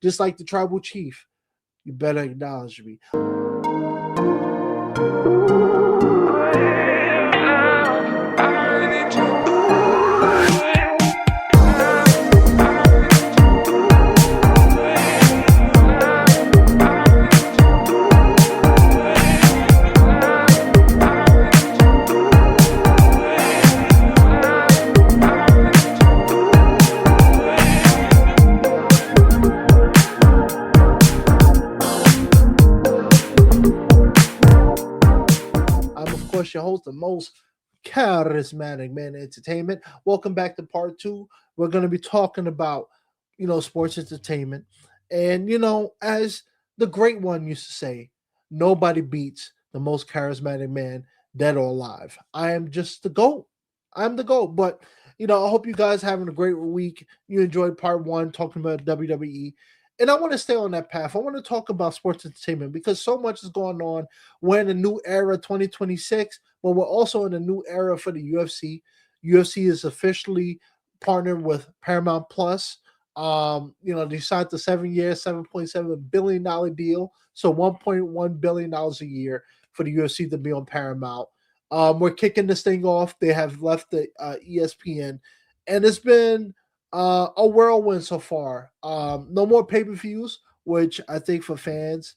just like the tribal chief. You better acknowledge me. Your host, the most charismatic man in entertainment. Welcome back to part two. We're going to be talking about, sports entertainment. And, as the great one used to say, nobody beats the most charismatic man, dead or alive. I am just the GOAT. I'm the GOAT. But, I hope you guys having a great week. You enjoyed part one talking about WWE. And I want to stay on that path. I want to talk about sports entertainment because so much is going on. We're in a new era, 2026, but we're also in a new era for the UFC. UFC is officially partnered with Paramount Plus. They signed the 7-year, $7.7 billion deal. So $1.1 billion a year for the UFC to be on Paramount. We're kicking this thing off. They have left the ESPN, and it's been a whirlwind so far. No more pay-per-views, which I think for fans,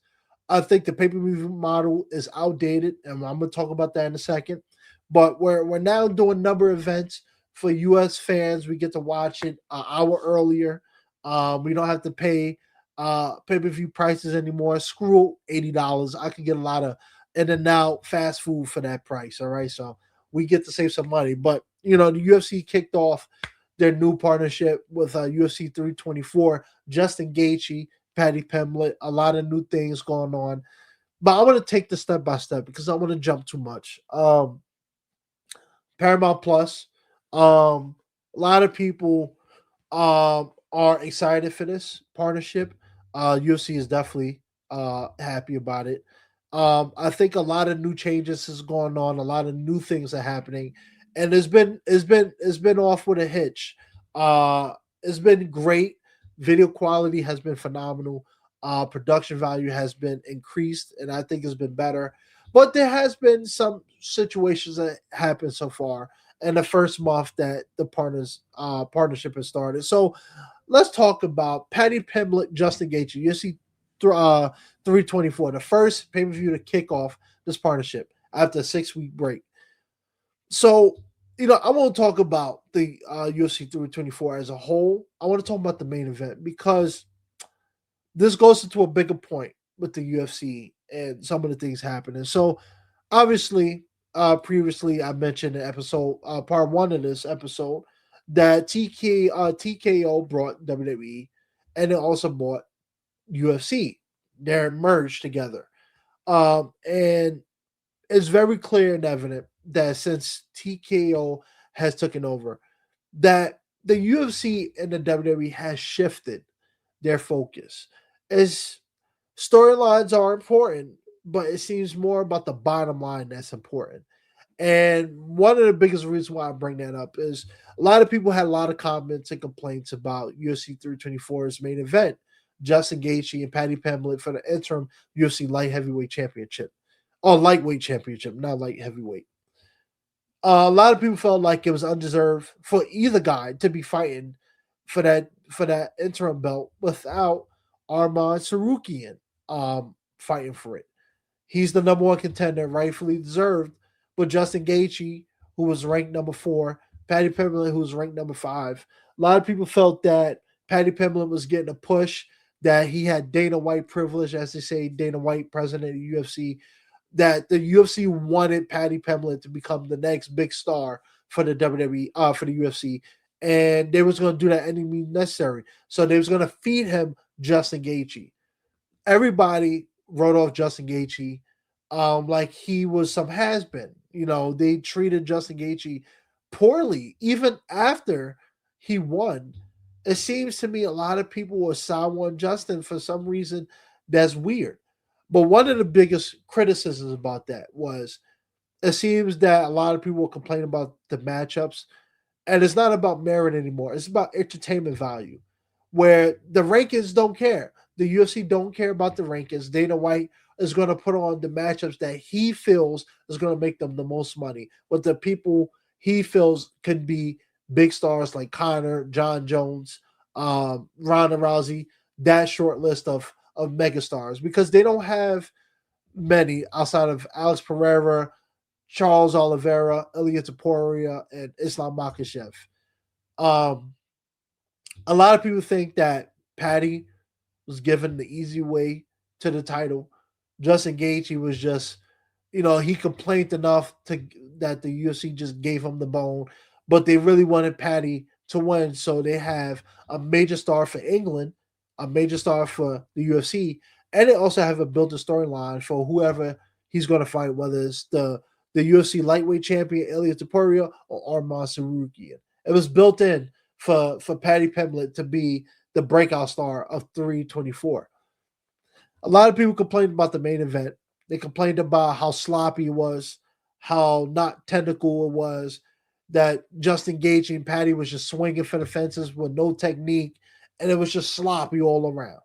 I think the pay-per-view model is outdated, and I'm going to talk about that in a second. But we're now doing a number of events for U.S. fans. We get to watch it an hour earlier. We don't have to pay pay-per-view prices anymore. Screw $80. I can get a lot of in-and-out fast food for that price, all right? So we get to save some money. But, the UFC kicked off their new partnership with UFC 324, Justin Gaethje, Patty Pimblett, a lot of new things going on. But I want to take this step by step because I want to jump too much. Paramount Plus, a lot of people are excited for this partnership. UFC is definitely happy about it. I think a lot of new changes is going on, a lot of new things are happening, and it's been off with a hitch. It's been great. Video quality has been phenomenal. Production value has been increased, and I think it's been better. But there has been some situations that happened so far in the first month that the partnership has started. So let's talk about Patty Pimblett, Justin Gaethje. You see, 324, the first pay per view to kick off this partnership after a 6-week break. So, I want to talk about the UFC 324 as a whole. I want to talk about the main event because this goes into a bigger point with the UFC and some of the things happening. So, obviously, previously I mentioned in episode part one of this episode that TKO brought WWE and it also brought UFC. They're merged together. And it's very clear and evident that since TKO has taken over, that the UFC and the WWE has shifted their focus. As storylines are important, but it seems more about the bottom line that's important. And one of the biggest reasons why I bring that up is a lot of people had a lot of comments and complaints about UFC 324's main event, Justin Gaethje and Patty Pimblett for the interim UFC light heavyweight championship, or lightweight championship, not light heavyweight. A lot of people felt like it was undeserved for either guy to be fighting for that interim belt without Arman Sarukian fighting for it. He's the number one contender, rightfully deserved. But Justin Gaethje, who was ranked number 4, Patty Pimblett, who was ranked number 5. A lot of people felt that Patty Pimblett was getting a push, that he had Dana White privilege, as they say, Dana White, president of the UFC, that the UFC wanted Patty Pimblett to become the next big star for the WWE, for the UFC, and they was going to do that any means necessary. So they was going to feed him Justin Gaethje. Everybody wrote off Justin Gaethje like he was some has been. They treated Justin Gaethje poorly even after he won. It seems to me a lot of people were sour on Justin for some reason that's weird. But one of the biggest criticisms about that was it seems that a lot of people complain about the matchups, and it's not about merit anymore. It's about entertainment value. where the rankings don't care. The UFC don't care about the rankings. Dana White is going to put on the matchups that he feels is going to make them the most money, with the people he feels could be big stars like Conor, John Jones, Ronda Rousey, that short list of megastars, because they don't have many outside of Alex Pereira, Charles Oliveira, Ilya Taporia, and Islam Makhachev. Um, a lot of people think that Patty was given the easy way to the title. Justin Gaethje was just, he complained enough to that the UFC just gave him the bone, but they really wanted Patty to win, so they have a major star for England, a major star for the UFC, and they also have a built-in storyline for whoever he's going to fight, whether it's the UFC lightweight champion Ilya Taporia or Arman Sarukian. It was built in for Patty Pimblett to be the breakout star of 324. A lot of people complained about the main event. They complained about how sloppy it was, how not technical it was, that Justin Gaethje and Patty was just swinging for the fences with no technique, and it was just sloppy all around.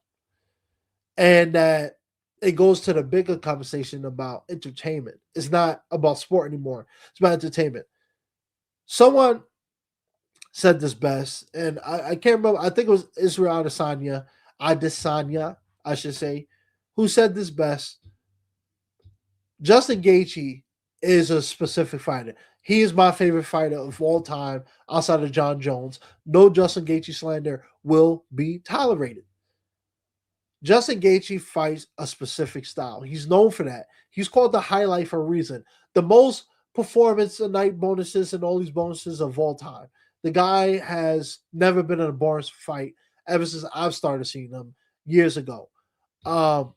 And that it goes to the bigger conversation about entertainment. It's not about sport anymore. It's about entertainment. Someone said this best, and I can't remember. I think it was Israel Adesanya, I should say, who said this best. Justin Gaethje is a specific fighter. He is my favorite fighter of all time outside of John Jones. No Justin Gaethje slander will be tolerated. Justin Gaethje fights a specific style. He's known for that. He's called the highlight for a reason. The most performance and night bonuses and all these bonuses of all time. The guy has never been in a boring fight ever since I've started seeing him years ago. Um,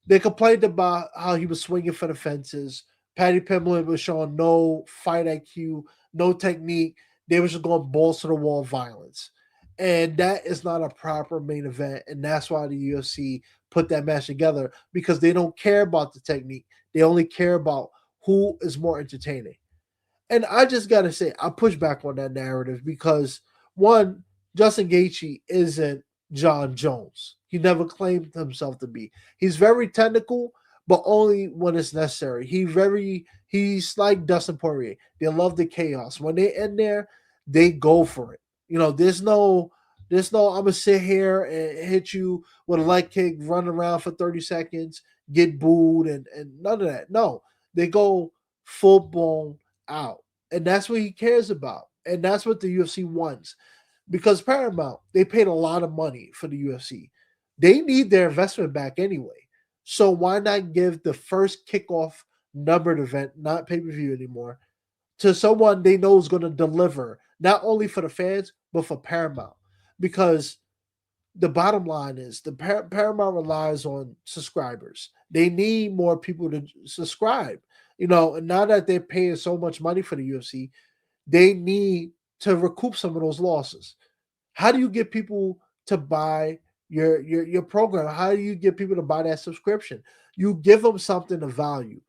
they complained about how he was swinging for the fences. Patty Pimblett was showing no fight IQ, no technique. They were just going balls to the wall violence. And that is not a proper main event. And that's why the UFC put that match together, because they don't care about the technique. They only care about who is more entertaining. And I just got to say, I push back on that narrative because, one, Justin Gaethje isn't John Jones. He never claimed himself to be. He's very technical, but only when it's necessary. He's like Dustin Poirier. They love the chaos. When they in there, they go for it. There's no I'm gonna sit here and hit you with a leg kick, run around for 30 seconds, get booed, and none of that. No, they go full blown out. And that's what he cares about. And that's what the UFC wants. Because Paramount, they paid a lot of money for the UFC. They need their investment back anyway. So why not give the first kickoff numbered event, not pay-per-view anymore, to someone they know is going to deliver, not only for the fans, but for Paramount? Because the bottom line is Paramount relies on subscribers. They need more people to subscribe. And now that they're paying so much money for the UFC, they need to recoup some of those losses. How do you get people to buy your program? How do you get people to buy that subscription? You give them something of value.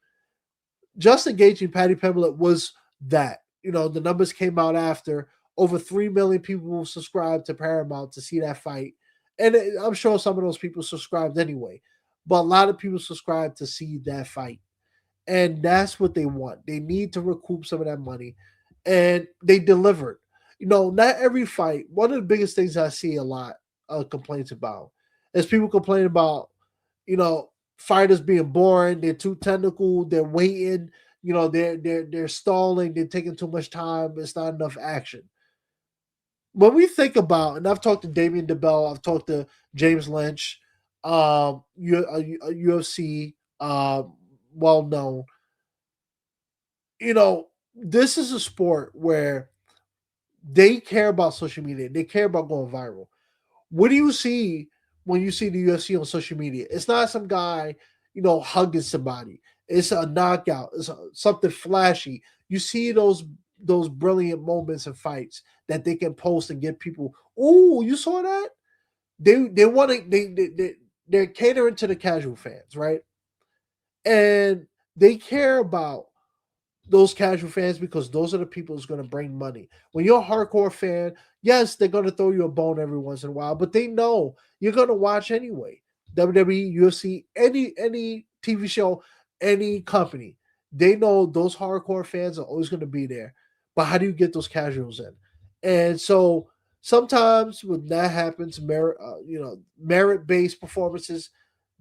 Justin Gaethje and Patty Pimblett was that. The numbers came out after. Over 3 million people subscribed to Paramount to see that fight. And I'm sure some of those people subscribed anyway. But a lot of people subscribed to see that fight. And that's what they want. They need to recoup some of that money. And they delivered. Not every fight. One of the biggest things I see a lot of complaints about is people complain about, you know, fighters being boring, they're too technical, they're waiting, they're stalling, they're taking too much time, it's not enough action. When we think about, and I've talked to Damian DeBell, I've talked to James Lynch, UFC, well known. This is a sport where they care about social media. They care about going viral. What do you see when you see the UFC on social media? It's not some guy, hugging somebody. It's a knockout. It's something flashy. You see those brilliant moments and fights that they can post and get people. Oh, you saw that? They want to they're catering to the casual fans, right? And they care about those casual fans because those are the people who's going to bring money. When you're a hardcore fan, yes, they're going to throw you a bone every once in a while, but they know you're going to watch anyway. WWE, UFC, any TV show, any company, they know those hardcore fans are always going to be there. But how do you get those casuals in? And so sometimes when that happens, merit based performances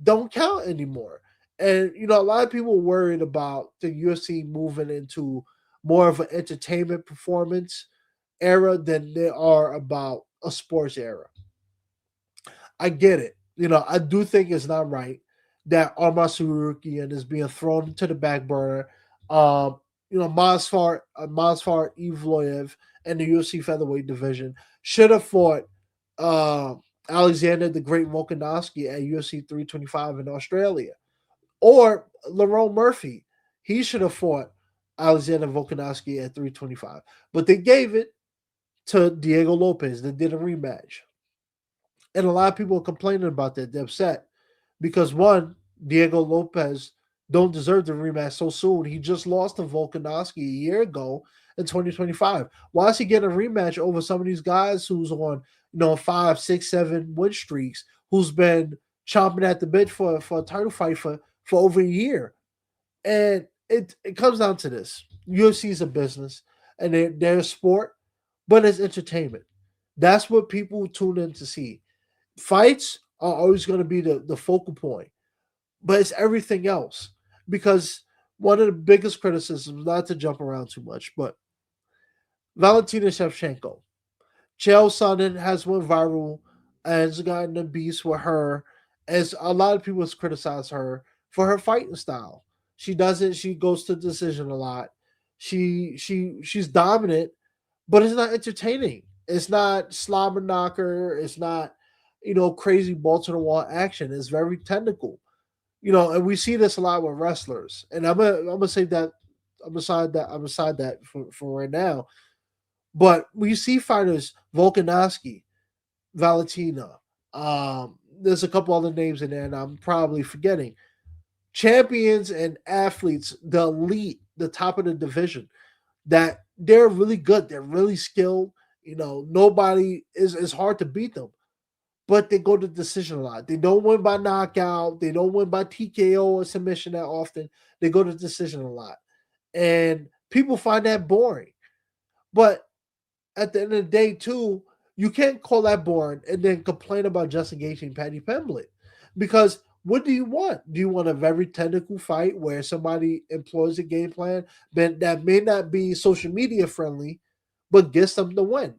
don't count anymore. And a lot of people are worried about the UFC moving into more of an entertainment performance era than they are about a sports era. I get it. I do think it's not right that Arman Sarukian is being thrown to the back burner. Um, Masfar Evloev in the UFC featherweight division should have fought uh, Alexander the Great Volkanovski at UFC 325 in Australia, or Lerone Murphy. He should have fought Alexander Volkanovski at 325, but they gave it to Diego Lopez. They did a rematch. And a lot of people are complaining about that. They're upset because one, Diego Lopez don't deserve the rematch so soon. He just lost to Volkanovski a year ago in 2025. Why is he getting a rematch over some of these guys who's on, 5, 6, 7 win streaks, who's been chomping at the bit for a title fight for over a year? And it comes down to this. UFC is a business and they're a sport, but it's entertainment. That's what people tune in to see. Fights are always going to be the focal point, but it's everything else. Because one of the biggest criticisms, not to jump around too much, but Valentina Shevchenko, Chael Sonnen has went viral and has gotten a beast with her, as a lot of people has criticized her for her fighting style. She doesn't. She goes to decision a lot. She's dominant, but it's not entertaining. It's not slobber knocker. It's not, crazy ball to the wall action. It's very technical. And we see this a lot with wrestlers. And I'm gonna say that I'm aside that for right now. But we see fighters Volkanovski, Valentina. There's a couple other names in there, and I'm probably forgetting champions and athletes, the elite, the top of the division, that they're really good. They're really skilled. Nobody is hard to beat them, but they go to decision a lot. They don't win by knockout. They don't win by TKO or submission that often. They go to decision a lot. And people find that boring. But at the end of the day, too, you can't call that boring and then complain about Justin Gaethje and Paddy Pimblett. Because what do you want? Do you want a very technical fight where somebody employs a game plan that may not be social media friendly, but gets them the win?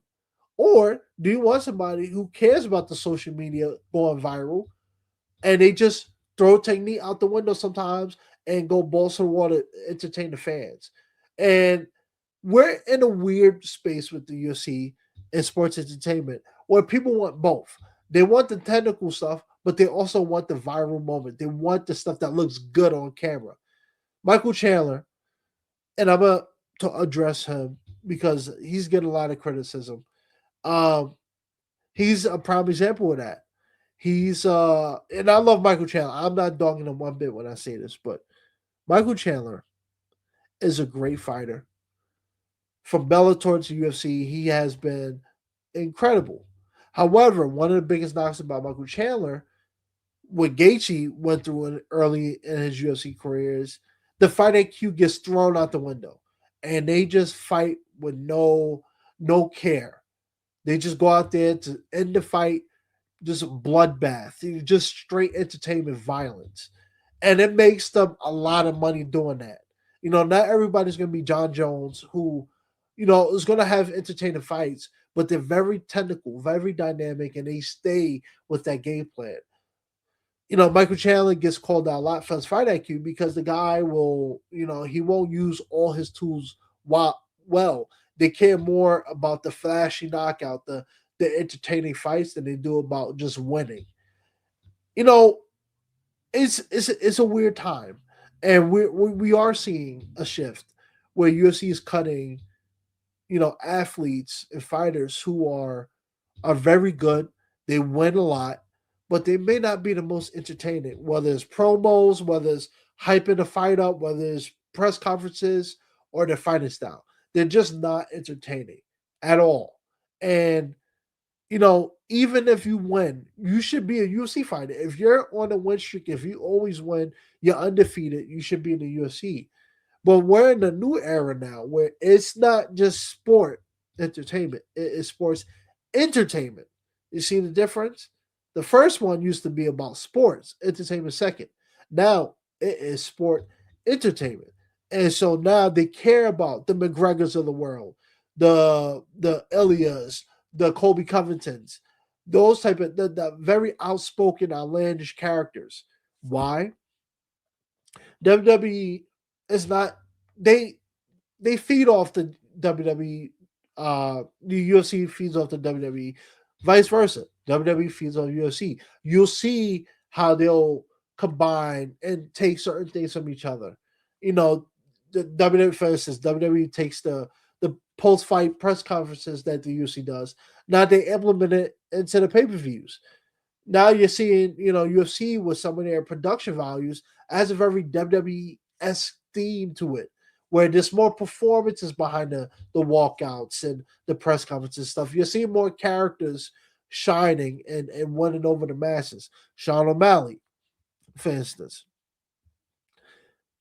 Or do you want somebody who cares about the social media going viral and they just throw technique out the window sometimes and go balls to the wall to entertain the fans? And we're in a weird space with the UFC and sports entertainment where people want both. They want the technical stuff, but they also want the viral moment. They want the stuff that looks good on camera. Michael Chandler, and I'm going to address him because he's getting a lot of criticism. Um, he's a prime example of that. He's and I love Michael Chandler. I'm not dogging him one bit when I say this, but Michael Chandler is a great fighter. From Bellator to UFC, he has been incredible. However, one of the biggest knocks about Michael Chandler, what Gaethje went through early in his UFC career, is the fight IQ gets thrown out the window, and they just fight with no care. They just go out there to end the fight, just bloodbath, just straight entertainment violence. And it makes them a lot of money doing that. Not everybody's going to be John Jones, who, is going to have entertaining fights, but they're very technical, very dynamic, and they stay with that game plan. Michael Chandler gets called out a lot for his fight IQ because the guy will, he won't use all his tools well. They care more about the flashy knockout, the entertaining fights than they do about just winning. You know, it's a weird time, and we are seeing a shift where UFC is cutting, athletes and fighters who are very good. They win a lot, but they may not be the most entertaining. Whether it's promos, whether it's hyping the fight up, whether it's press conferences, or their fighting style. They're just not entertaining at all. And even if you win, you should be a UFC fighter. If you're on a win streak, if you always win, you're undefeated, you should be in the UFC. But we're in a new era now where it's not just sport entertainment, it's sports entertainment. You see the difference? The first one used to be about sports entertainment second. Now it is sport entertainment. And so now they care about the McGregors of the world, the Ilias, the Kobe Covingtons, those type of the very outspoken, outlandish characters. Why? WWE is not they they feed off the WWE. The UFC feeds off the WWE, vice versa. WWE feeds off UFC. You'll see how they'll combine and take certain things from each other. You know, the WWE, for instance, WWE takes the post fight press conferences that the UFC does. Now they implement it into the pay per views. Now you're seeing, UFC with some of their production values as a very WWE-esque theme to it, where there's more performances behind the walkouts and the press conferences and stuff. You're seeing more characters shining and winning over the masses. Sean O'Malley, for instance.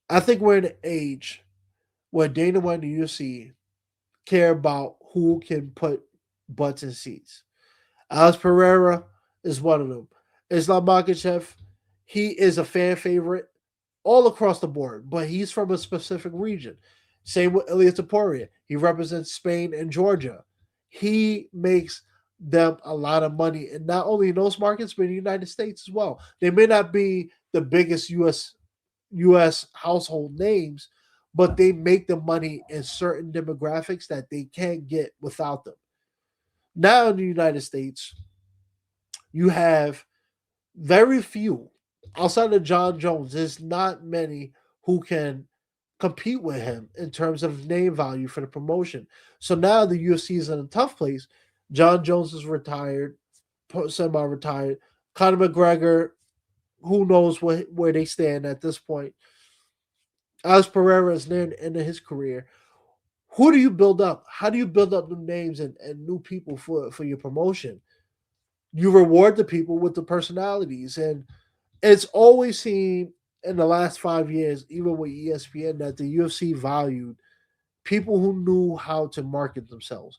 I think we're in an age where Dana White and the UFC care about who can put butts in seats. Alex Pereira is one of them. Islam Makhachev, he is a fan favorite all across the board, but he's from a specific region. Same with Ilia Topuria. He represents Spain and Georgia. He makes them a lot of money, and not only in those markets, but in the United States as well. They may not be the biggest U.S. household names, but they make the money in certain demographics that they can't get without them. Now in the United States, you have very few outside of John Jones. There's not many who can compete with him in terms of name value for the promotion. So now the UFC is in a tough place. John Jones is retired, semi-retired. Conor McGregor, who knows where they stand at this point. Alex Pereira is near the end of his career. Who do you build up? How do you build up new names and new people for your promotion? You reward the people with the personalities. And it's always seemed in the last 5 years, even with ESPN, that the UFC valued people who knew how to market themselves.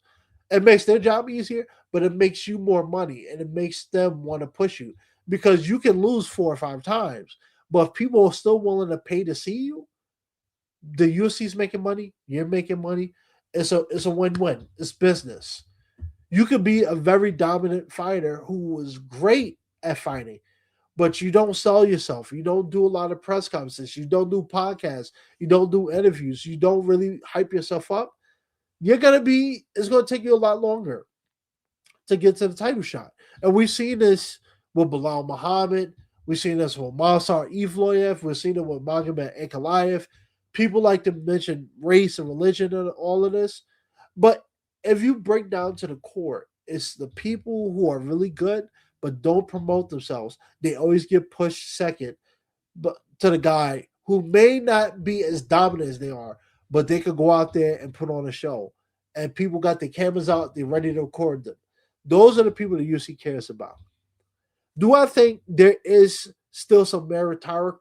It makes their job easier, but it makes you more money and it makes them want to push you because you can lose 4 or 5 times. But if people are still willing to pay to see you, the UFC's making money, you're making money. It's a win-win. It's business. You could be a very dominant fighter who was great at fighting, but you don't sell yourself. You don't do a lot of press conferences. You don't do podcasts. You don't do interviews. You don't really hype yourself up. It's going to take you a lot longer to get to the title shot. And we've seen this with Bilal Muhammad. We've seen this with Masar Evloyev. We've seen it with Magomed Ankalaev. People like to mention race and religion and all of this. But if you break down to the core, it's the people who are really good but don't promote themselves. They always get pushed second but to the guy who may not be as dominant as they are, but they could go out there and put on a show. And people got their cameras out, they're ready to record them. Those are the people the UFC cares about. Do I think there is still some meritocracy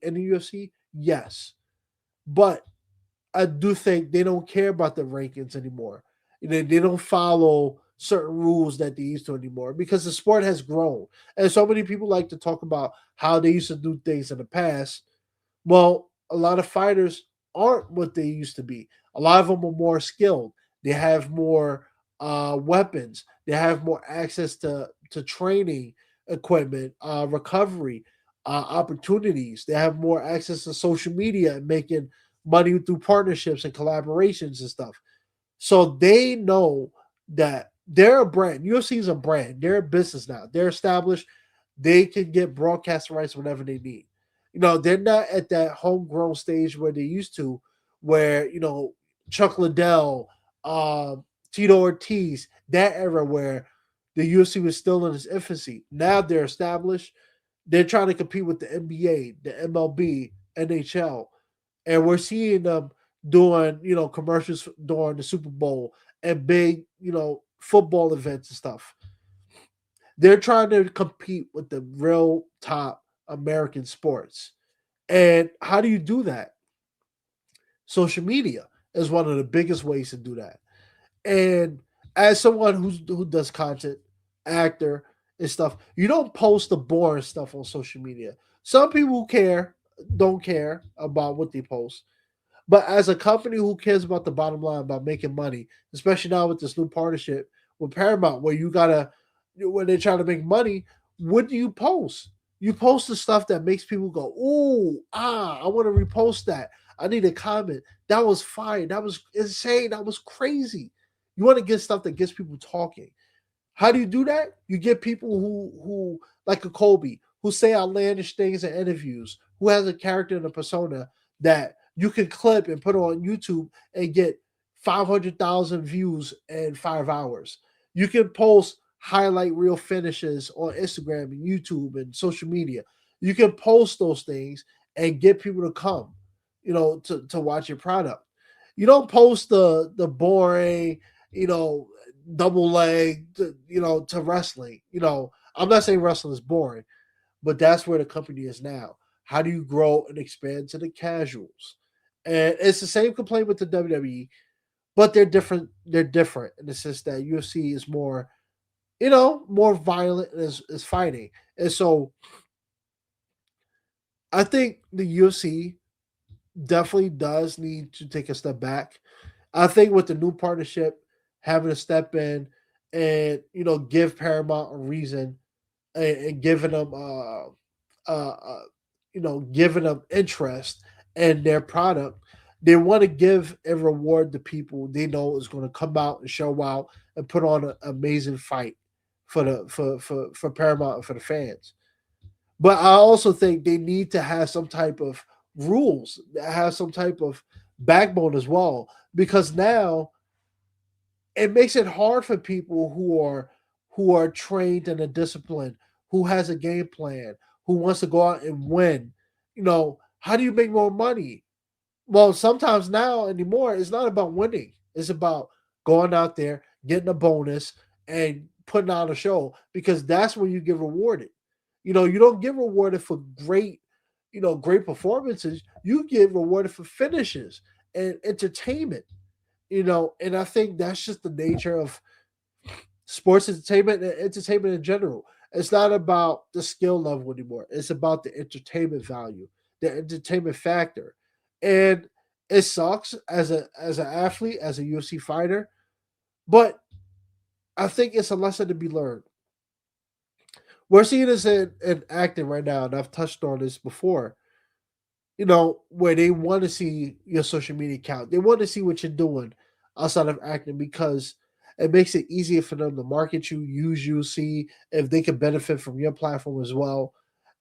in the UFC? Yes. But I do think they don't care about the rankings anymore. They don't follow certain rules that they used to anymore because the sport has grown. And so many people like to talk about how they used to do things in the past. Well, a lot of fighters aren't what they used to be. A lot of them are more skilled. They have more weapons. They have more access to training equipment, recovery, opportunities. They have more access to social media and making money through partnerships and collaborations and stuff. So they know that they're a brand. UFC is a brand. They're a business now. They're established. They can get broadcast rights whenever they need. They're not at that homegrown stage where they used to, where, Chuck Liddell, Tito Ortiz, that era where the UFC was still in its infancy. Now they're established. They're trying to compete with the NBA, the MLB, NHL. and we're seeing them doing commercials during the Super Bowl and big football events and stuff. They're trying to compete with the real top American sports. And how do you do that? Social media is one of the biggest ways to do that. And as someone who does content, actor and stuff, you don't post the boring stuff on social media. Some people care, don't care about what they post. But as a company who cares about the bottom line, about making money, especially now with this new partnership with Paramount, where you gotta, when they're trying to make money, what do you post? You post the stuff that makes people go, "Ooh, I want to repost that. I need a comment. That was fire. That was insane. That was crazy." You want to get stuff that gets people talking. How do you do that? You get people who like a Kobe, who say outlandish things in interviews, who has a character and a persona that you can clip and put on YouTube and get 500,000 views in 5 hours. You can post highlight reel finishes on Instagram and YouTube and social media. You can post those things and get people to come, to watch your product. You don't post the boring, you know, double leg, to wrestling. I'm not saying wrestling is boring, but that's where the company is now. How do you grow and expand to the casuals? And it's the same complaint with the WWE, but they're different. They're different in the sense that UFC is more, more violent and is fighting. And so I think the UFC definitely does need to take a step back. I think with the new partnership, having to step in and give Paramount a reason, and giving them giving them interest in their product. They want to give and reward the people they know is going to come out and show out and put on an amazing fight for Paramount and for the fans. But I also think they need to have some type of rules, have some type of backbone as well, because now it makes it hard for people who are trained in a discipline, who has a game plan, who wants to go out and win. How do you make more money? Well, sometimes now anymore, it's not about winning. It's about going out there, getting a bonus, and putting on a show, because that's when you get rewarded. You don't get rewarded for great performances. You get rewarded for finishes and entertainment. And I think that's just the nature of sports entertainment and entertainment in general. It's not about the skill level anymore. It's about the entertainment value, the entertainment factor. And it sucks as an athlete, as a UFC fighter, but I think it's a lesson to be learned. We're seeing this in acting right now, and I've touched on this before. Where they want to see your social media account. They want to see what you're doing outside of acting, because it makes it easier for them to market you, use you, see if they can benefit from your platform as well.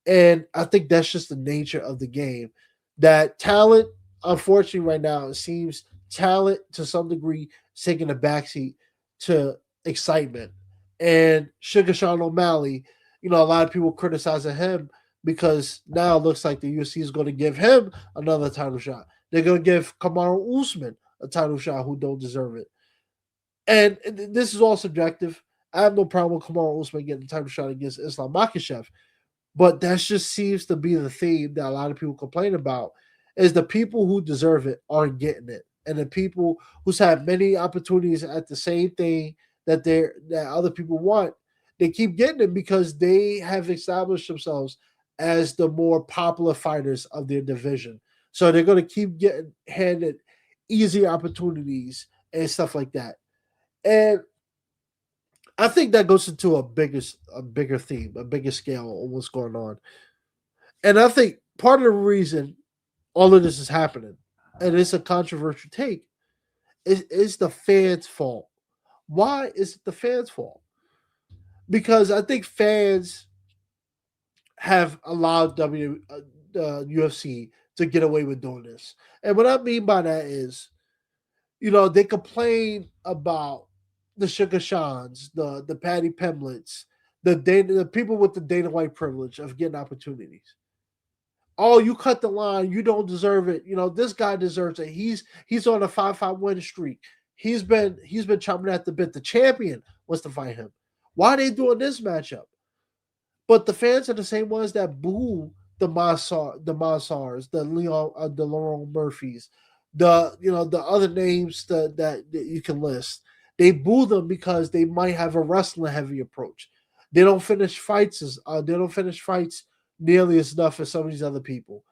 And I think that's just the nature of the game. That talent, unfortunately, right now, it seems talent to some degree is taking a backseat to excitement. And Sugar Sean O'Malley, a lot of people criticizing him because now it looks like the UFC is going to give him another title shot. They're going to give Kamaru Usman a title shot who don't deserve it. And this is all subjective. I have no problem with Kamaru Usman getting a title shot against Islam Makhachev. But that just seems to be the theme that a lot of people complain about, is the people who deserve it aren't getting it. And the people who's had many opportunities at the same thing that other people want, they keep getting it because they have established themselves as the more popular fighters of their division. So they're going to keep getting handed easy opportunities and stuff like that. And I think that goes into a bigger theme, a bigger scale on what's going on. And I think part of the reason all of this is happening, and it's a controversial take, is the fans' fault. Why is it the fans' fault? Because I think fans have allowed UFC to get away with doing this. And what I mean by that is, they complain about the Sugar Shans, the Patty Pimlets, the people with the Dana White privilege of getting opportunities. Oh, you cut the line. You don't deserve it. This guy deserves it. He's on a 5-5 win streak. He's been chomping at the bit. The champion wants to fight him. Why are they doing this matchup? But the fans are the same ones that boo the Massars, the Laurel Murphys, the other names that you can list. They boo them because they might have a wrestling heavy approach. They don't finish fights nearly as enough as some of these other people.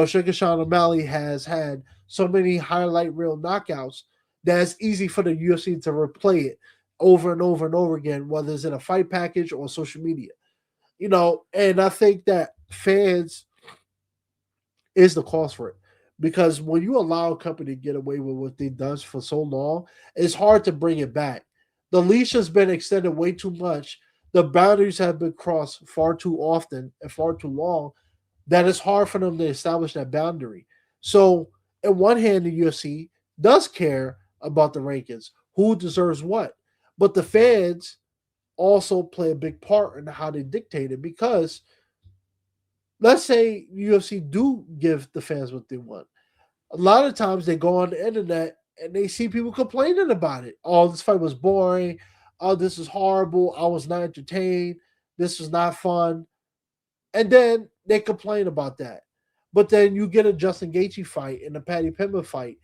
Sugar Sean O'Malley has had so many highlight reel knockouts that it's easy for the UFC to replay it over and over and over again, whether it's in a fight package or social media. And I think that fans is the cause for it. Because when you allow a company to get away with what they does for so long, it's hard to bring it back. The leash has been extended way too much. The boundaries have been crossed far too often and far too long that it's hard for them to establish that boundary. So, on one hand, the UFC does care about the rankings, who deserves what. But the fans also play a big part in how they dictate it because let's say UFC do give the fans what they want. A lot of times they go on the internet and they see people complaining about it. Oh, this fight was boring. Oh, this is horrible. I was not entertained. This was not fun. And then they complain about that. But then you get a Justin Gaethje fight and a Paddy Pimblett fight,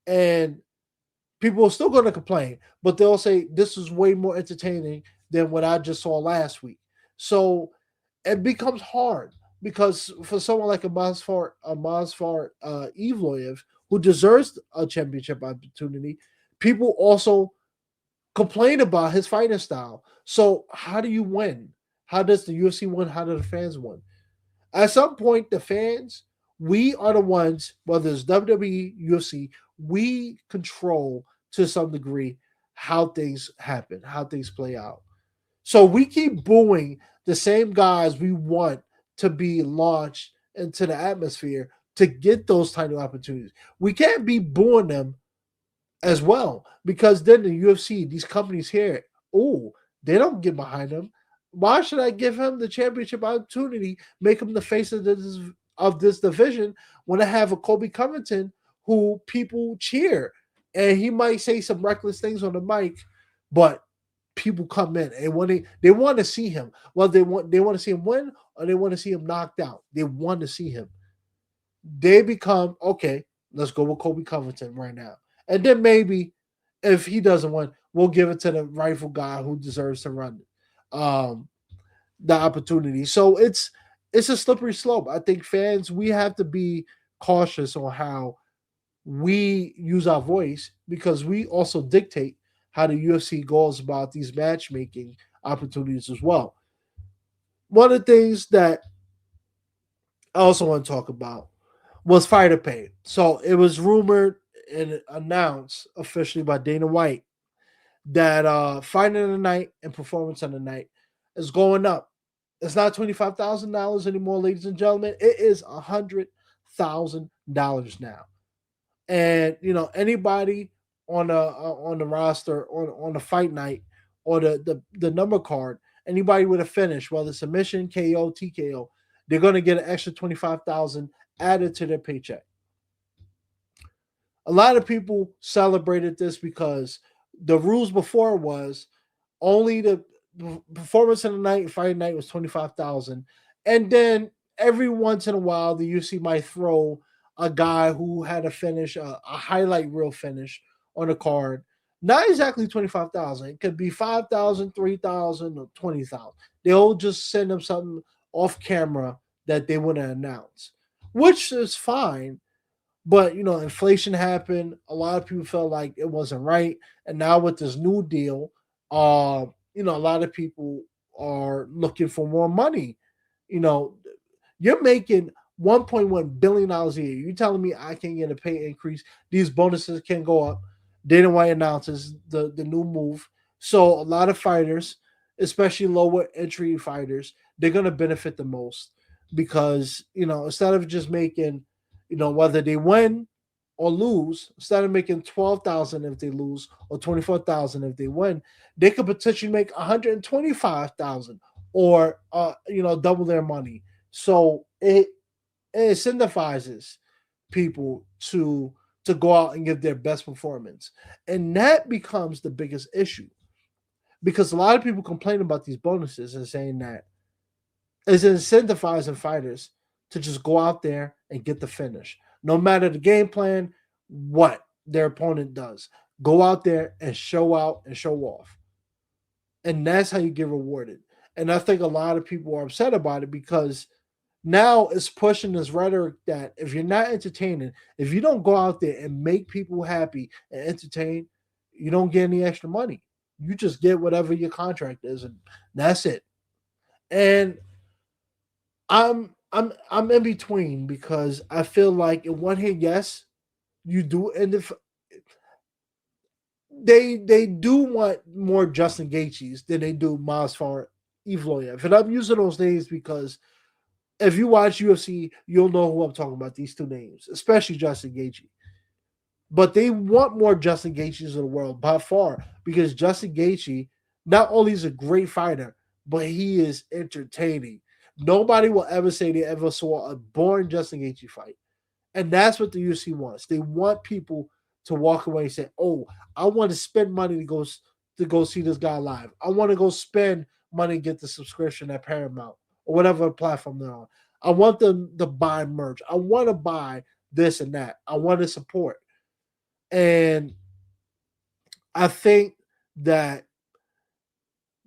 and people are still going to complain, but they'll say this is way more entertaining than what I just saw last week. So it becomes hard because for someone like a Masfar Evloyev, who deserves a championship opportunity, people also complain about his fighting style. So how do you win? How does the UFC win? How do the fans win? At some point, the fans, we are the ones, whether it's WWE, UFC, we control to some degree how things happen, how things play out. So we keep booing the same guys we want to be launched into the atmosphere to get those title opportunities. We can't be booing them as well because then the UFC, these companies here, oh, they don't get behind them. Why should I give him the championship opportunity, make him the face of this division when I have a Kobe Covington who people cheer and he might say some reckless things on the mic, but people come in and when they want to see him. Well, they want to see him win or they want to see him knocked out. They want to see him. They become okay. Let's go with Kobe Covington right now, and then maybe if he doesn't win, we'll give it to the rightful guy who deserves to run um, the opportunity. So it's a slippery slope. I think fans we have to be cautious on how we use our voice because we also dictate how the UFC goes about these matchmaking opportunities as well. One of the things that I also want to talk about was fighter pay. So it was rumored and announced officially by Dana White that fighting of the night and performance of the night is going up. It's not $25,000 anymore, ladies and gentlemen. It is $100,000 now. And anybody on the roster on the fight night or the number card, anybody with a finish, whether it's submission, KO, TKO, they're going to get an extra 25,000 added to their paycheck. A lot of people celebrated this because the rules before was only the performance of the night, fighting night was 25,000, and then every once in a while the UFC might throw a guy who had a finish, a highlight reel finish on a card. Not exactly 25,000. It could be 5,000, 3,000, or 20,000. They'll just send them something off camera that they want to announce, which is fine. But inflation happened. A lot of people felt like it wasn't right, and now with this new deal, a lot of people are looking for more money. You know, you're making $1.1 billion a year. You telling me I can get a pay increase? These bonuses can go up. Dana White announces the new move, so a lot of fighters, especially lower entry fighters, they're gonna benefit the most because instead of just making whether they win or lose, instead of making 12,000 if they lose or 24,000 if they win, they could potentially make 125,000 or double their money. So It incentivizes people to go out and give their best performance. And that becomes the biggest issue because a lot of people complain about these bonuses and saying that it's incentivizing fighters to just go out there and get the finish. No matter the game plan, what their opponent does. Go out there and show out and show off. And that's how you get rewarded. And I think a lot of people are upset about it because now it's pushing this rhetoric that if you're not entertaining, if you don't go out there and make people happy and entertain, you don't get any extra money. You just get whatever your contract is, and that's it. And I'm in between because I feel like in one hand, yes, you do, and if they do want more Justin Gaethje's than they do Masvidal Evloev, and I'm using those names because if you watch UFC, you'll know who I'm talking about. These two names, especially Justin Gaethje. But they want more Justin Gaethje's in the world by far because Justin Gaethje not only is a great fighter, but he is entertaining. Nobody will ever say they ever saw a boring Justin Gaethje fight, and that's what the UFC wants. They want people to walk away and say, "Oh, I want to spend money to go see this guy live. I want to go spend money and get the subscription at Paramount or whatever platform they're on. I want them to buy merch. I want to buy this and that. I want to support." And I think that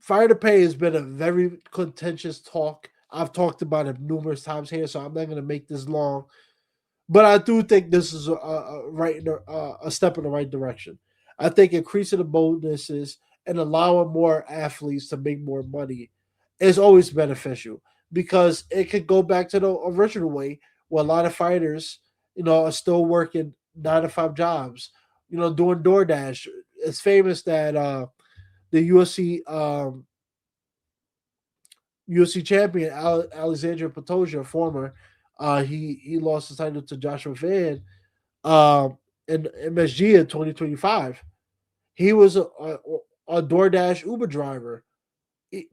fire to pay has been a very contentious talk. I've talked about it numerous times here, so I'm not going to make this long. But I do think this is a step in the right direction. I think increasing the bonuses and allowing more athletes to make more money is always beneficial because it could go back to the original way where a lot of fighters, are still working 9 to 5 jobs, doing DoorDash. It's famous that the UFC champion Alexander Pantoja, former, he lost his title to Joshua Van in MSG in 2025. He was a DoorDash Uber driver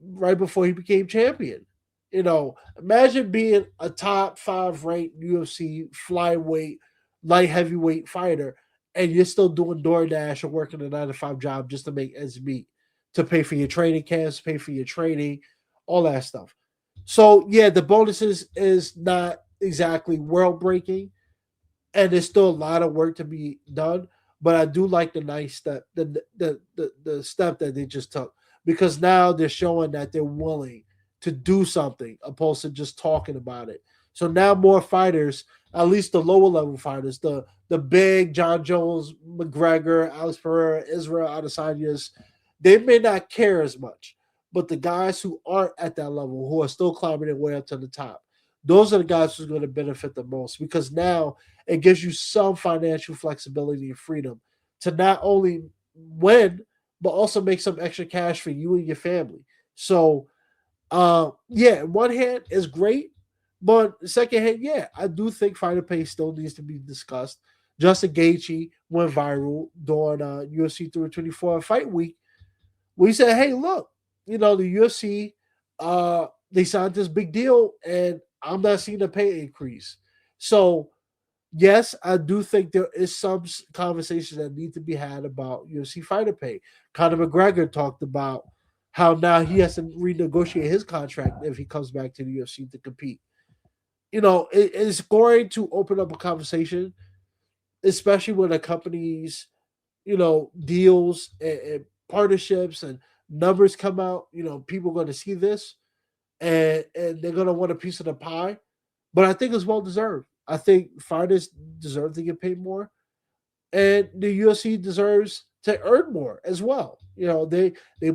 right before he became champion. Imagine being a top 5 ranked UFC flyweight, light heavyweight fighter, and you're still doing DoorDash or working a 9 to 5 job just to make ends meet, to pay for your training camps, pay for your training, all that stuff. So yeah, the bonuses is not exactly world breaking, and there's still a lot of work to be done. But I do like the nice step, the step that they just took because now they're showing that they're willing to do something opposed to just talking about it. So now more fighters, at least the lower level fighters, the big John Jones, McGregor, Alex Pereira, Israel Adesanya, they may not care as much. But the guys who aren't at that level, who are still climbing their way up to the top, those are the guys who's going to benefit the most because now it gives you some financial flexibility and freedom to not only win, but also make some extra cash for you and your family. So, yeah, one hand is great, but second hand, yeah, I do think fighter pay still needs to be discussed. Justin Gaethje went viral during UFC 324 Fight Week. We said, hey, look, the UFC, they signed this big deal, and I'm not seeing a pay increase. So yes, I do think there is some conversations that need to be had about UFC fighter pay. Conor McGregor talked about how now he has to renegotiate his contract if he comes back to the UFC to compete. It's going to open up a conversation, especially when the companies, deals and partnerships and numbers come out. People are going to see this and they're going to want a piece of the pie. But I think it's well deserved. I think fighters deserve to get paid more, and the UFC deserves to earn more as well. They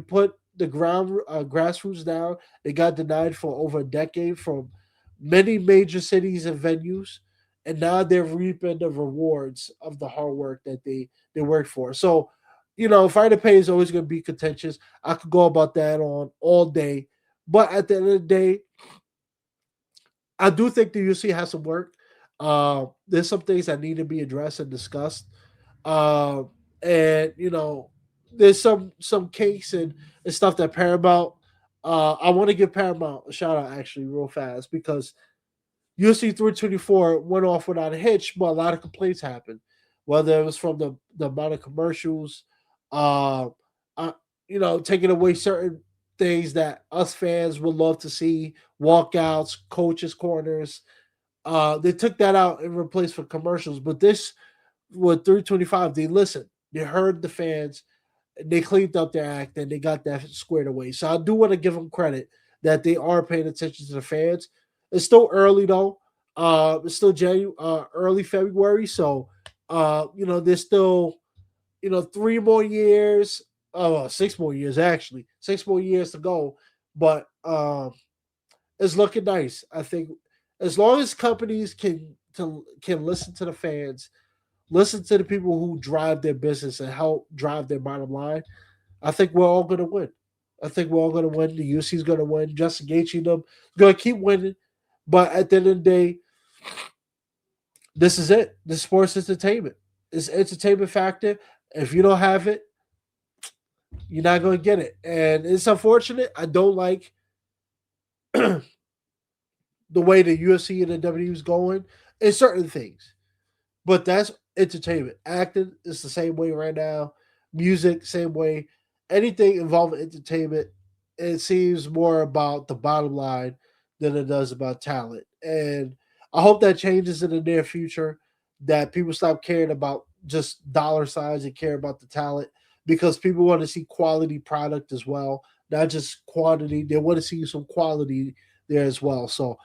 put the grassroots down. They got denied for over a decade from many major cities and venues, and now they're reaping the rewards of the hard work that they work for. So, fighter pay is always going to be contentious. I could go about that on all day, but at the end of the day, I do think the UFC has some work. There's some things that need to be addressed and discussed. Uh, and there's some cakes and stuff that Paramount. I want to give Paramount a shout out actually real fast because UFC 324 went off without a hitch, but a lot of complaints happened, whether it was from the amount of commercials, uh, uh, taking away certain things that us fans would love to see, walkouts, coaches' corners. They took that out and replaced for commercials. But this, with 325, they listened. They heard the fans. They cleaned up their act and they got that squared away. So I do want to give them credit that they are paying attention to the fans. It's still early though. It's still early February, so there's still 3 more years. Oh, 6 more years actually. 6 more years to go, but it's looking nice. I think as long as companies can listen to the fans, listen to the people who drive their business and help drive their bottom line, I think we're all going to win. I think we're all going to win. The UFC's going to win. Justin Gaethje them going to keep winning. But at the end of the day, this is it. The sports entertainment. It's entertainment factor. If you don't have it, you're not going to get it. And it's unfortunate. I don't like the way the UFC and the WWE is going in certain things. But that's entertainment. Acting is the same way right now. Music, same way. Anything involving entertainment, it seems more about the bottom line than it does about talent. And I hope that changes in the near future, that people stop caring about just dollar signs and care about the talent, because people want to see quality product as well, not just quantity. They want to see some quality there as well. So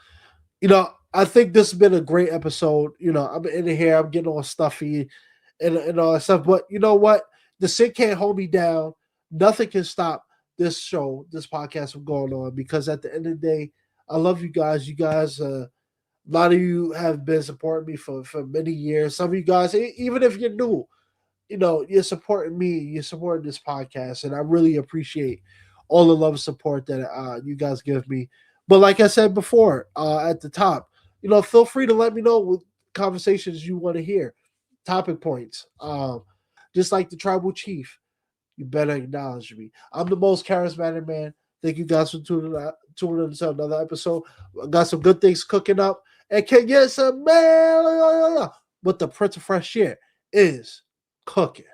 I think this has been a great episode. I'm in here, I'm getting all stuffy and all that stuff. But you know what? The sick can't hold me down. Nothing can stop this show, this podcast from going on, because at the end of the day, I love you guys. You guys, a lot of you have been supporting me for many years. Some of you guys, even if you're new, you're supporting me, you're supporting this podcast, and I really appreciate all the love and support that you guys give me. But like I said before, at the top, feel free to let me know what conversations you want to hear, topic points. Just like the tribal chief, you better acknowledge me. I'm the most charismatic man. Thank you guys for tuning in to another episode. I got some good things cooking up, and can get some man. But the Prince of Fresh Air is cooking.